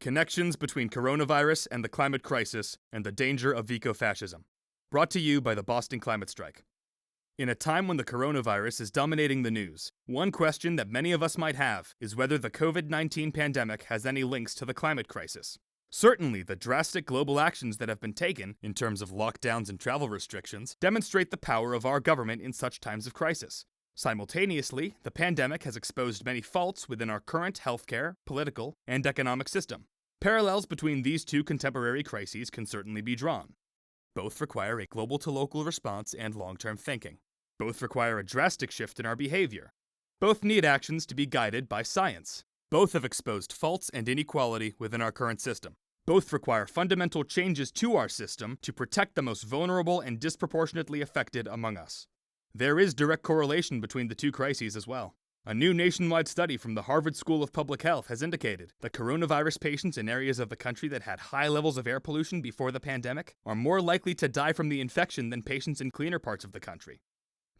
Connections between coronavirus and the climate crisis and the danger of ecofascism. Brought to you by the Boston Climate Strike. In a time when the coronavirus is dominating the news, one question that many of us might have is whether the COVID-19 pandemic has any links to the climate crisis. Certainly, the drastic global actions that have been taken, in terms of lockdowns and travel restrictions, demonstrate the power of our government in such times of crisis. Simultaneously, the pandemic has exposed many faults within our current healthcare, political, and economic system. Parallels between these two contemporary crises can certainly be drawn. Both require a global-to-local response and long-term thinking. Both require a drastic shift in our behavior. Both need actions to be guided by science. Both have exposed faults and inequality within our current system. Both require fundamental changes to our system to protect the most vulnerable and disproportionately affected among us. There is direct correlation between the two crises as well. A new nationwide study from the Harvard School of Public Health has indicated that coronavirus patients in areas of the country that had high levels of air pollution before the pandemic are more likely to die from the infection than patients in cleaner parts of the country.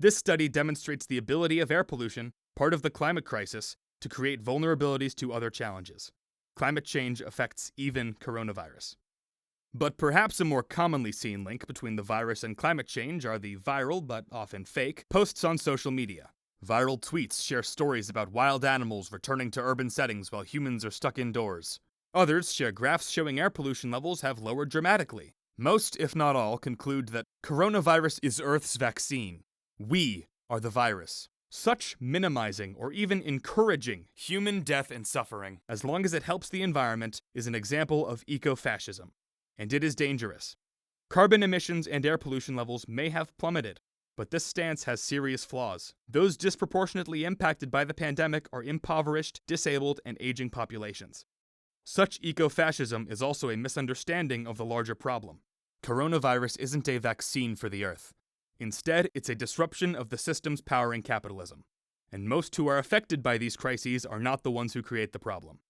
This study demonstrates the ability of air pollution, part of the climate crisis, to create vulnerabilities to other challenges. Climate change affects even coronavirus. But perhaps a more commonly seen link between the virus and climate change are the viral, but often fake, posts on social media. Viral tweets share stories about wild animals returning to urban settings while humans are stuck indoors. Others share graphs showing air pollution levels have lowered dramatically. Most, if not all, conclude that coronavirus is Earth's vaccine. We are the virus. Such minimizing or even encouraging human death and suffering, as long as it helps the environment, is an example of ecofascism. And it is dangerous. Carbon emissions and air pollution levels may have plummeted, but this stance has serious flaws. Those disproportionately impacted by the pandemic are impoverished, disabled, and aging populations. Such ecofascism is also a misunderstanding of the larger problem. Coronavirus isn't a vaccine for the Earth. Instead, it's a disruption of the systems powering capitalism. And most who are affected by these crises are not the ones who create the problem.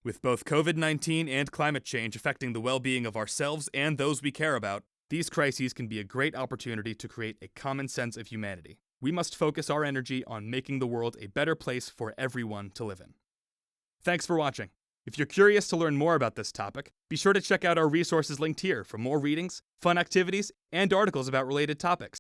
With both COVID-19 and climate change affecting the well-being of ourselves and those we care about, these crises can be a great opportunity to create a common sense of humanity. We must focus our energy on making the world a better place for everyone to live in. Thanks for watching. If you're curious to learn more about this topic, be sure to check out our resources linked here for more readings, fun activities, and articles about related topics.